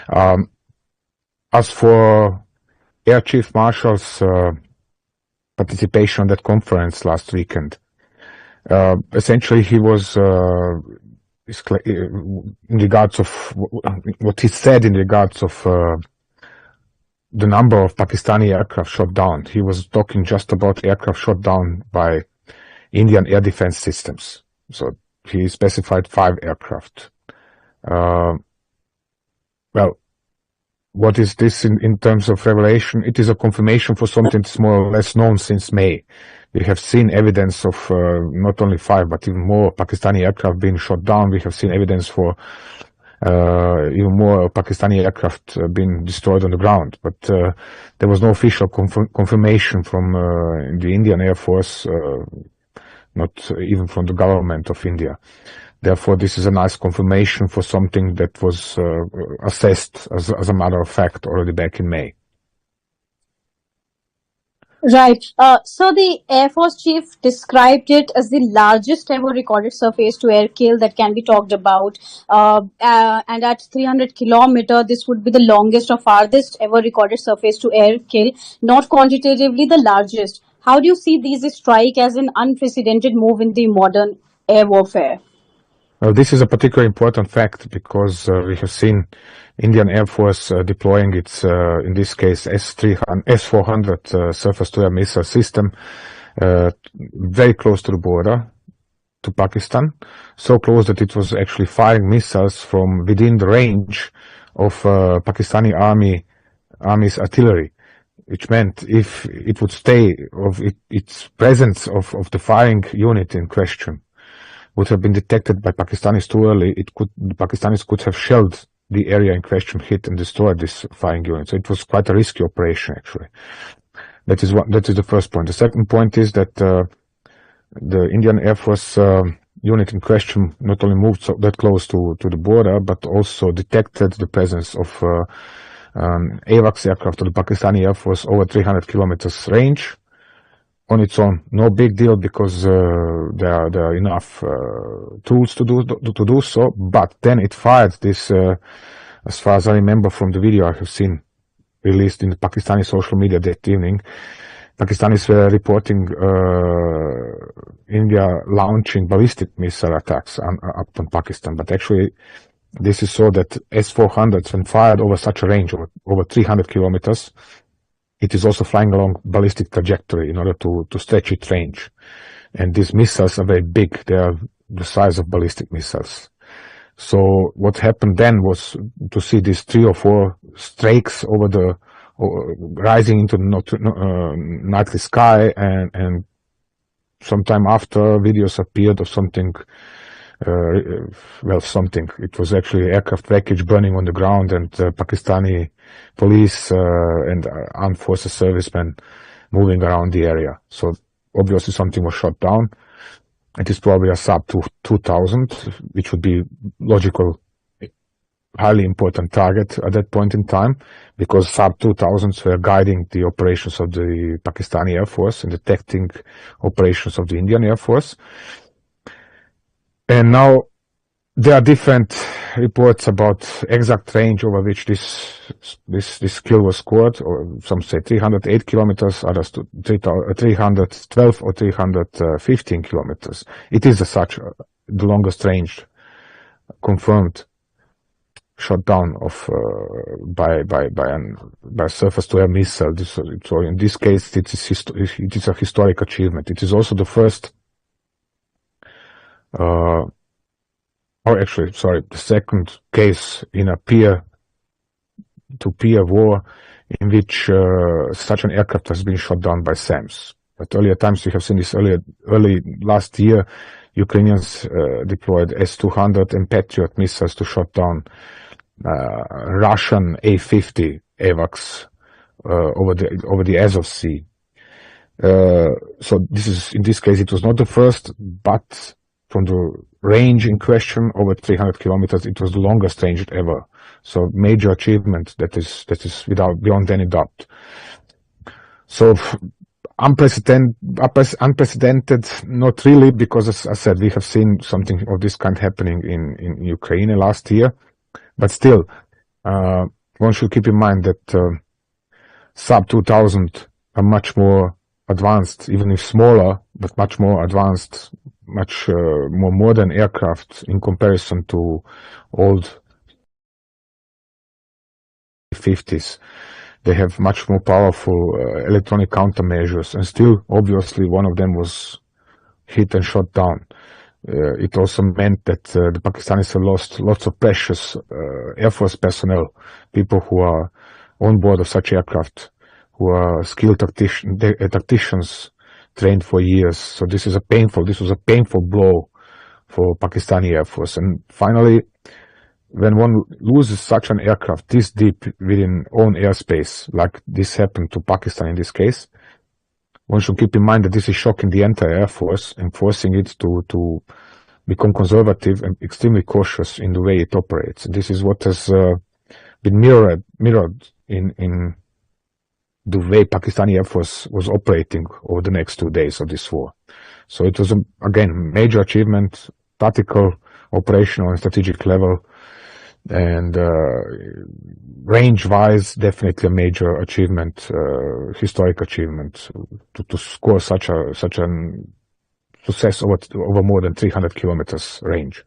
As for Air Chief Marshal's participation on that conference last weekend, essentially he was in regards of what he said in regards of the number of Pakistani aircraft shot down. He was talking just about aircraft shot down by Indian air defense systems. So he specified 5 aircraft. Well, what is this in terms of revelation? It is a confirmation for something that's more or less known since May. We have seen evidence of not only 5 but even more Pakistani aircraft being shot down. We have seen evidence for even more Pakistani aircraft being destroyed on the ground. But there was no official confirmation from the Indian Air Force, not even from the government of India. Therefore, this is a nice confirmation for something that was assessed as a matter of fact already back in May. Right. So the Air Force Chief described it as the largest ever recorded surface-to-air kill that can be talked about. And at 300 kilometers, this would be the longest or farthest ever recorded surface-to-air kill, not quantitatively the largest. How do you see these strike as an unprecedented move in the modern air warfare? Well, this is a particularly important fact because we have seen Indian Air Force deploying its, in this case, S-400 surface-to-air missile system very close to the border to Pakistan, so close that it was actually firing missiles from within the range of Pakistani army's artillery, which meant if it would stay of its presence of the firing unit in question would have been detected by Pakistanis too early, the Pakistanis could have shelled the area in question, hit and destroyed this firing unit. So it was quite a risky operation, actually. That is the first point. The second point is that the Indian Air Force unit in question not only moved that close to the border, but also detected the presence of AWACS aircraft of the Pakistani Air Force over 300 kilometers range. On its own, no big deal because there are enough tools to do so. But then it fired this, as far as I remember from the video I have seen released in the Pakistani social media that evening, Pakistanis were reporting India launching ballistic missile attacks upon Pakistan. But actually, this is so that S-400s, when fired over such a range, over 300 kilometers, it is also flying along ballistic trajectory in order to stretch its range. And these missiles are very big. They are the size of ballistic missiles. So what happened then was to see these 3 or 4 strakes over the rising into the nightly sky, and sometime after videos appeared of something. It was actually aircraft wreckage burning on the ground, and Pakistani police and armed forces servicemen moving around the area. So obviously something was shot down. It is probably a sub 2000, which would be logical, highly important target at that point in time, because sub 2000s were guiding the operations of the Pakistani Air Force and detecting operations of the Indian Air Force. And now there are different reports about exact range over which this kill was scored, or some say 308 kilometers, others 312 or 315 kilometers. It is such the longest range confirmed shot down of by a surface-to-air missile. So in this case, it is a historic achievement. It is also the first. The second case in a peer-to-peer war in which such an aircraft has been shot down by SAMs. At earlier times, we have seen this early last year, Ukrainians deployed S-200 and Patriot missiles to shot down Russian A-50 AWACS over the Azov Sea. So in this case, it was not the first, but from the range in question, over 300 kilometers, it was the longest range ever. So major achievement that is beyond any doubt. So unprecedented, not really, because as I said, we have seen something of this kind happening in Ukraine last year. But still, One should keep in mind that sub-2000 are much more advanced, even if smaller, but much more advanced, much more modern aircraft in comparison to old 50s. They have much more powerful electronic countermeasures, and still, obviously, one of them was hit and shot down. It also meant that the Pakistanis have lost lots of precious Air Force personnel, people who are on board of such aircraft, who are skilled tacticians trained for years. So this was a painful blow for Pakistani Air Force. And finally, when one loses such an aircraft this deep within own airspace, like this happened to Pakistan in this case, one should keep in mind that this is shocking the entire Air Force and forcing it to become conservative and extremely cautious in the way it operates. This is what has been mirrored in the way Pakistani Air Force was operating over the next 2 days of this war. So it was, again, major achievement, tactical, operational and strategic level, and range-wise, definitely a major achievement, historic achievement, to score such an success over more than 300 kilometers range.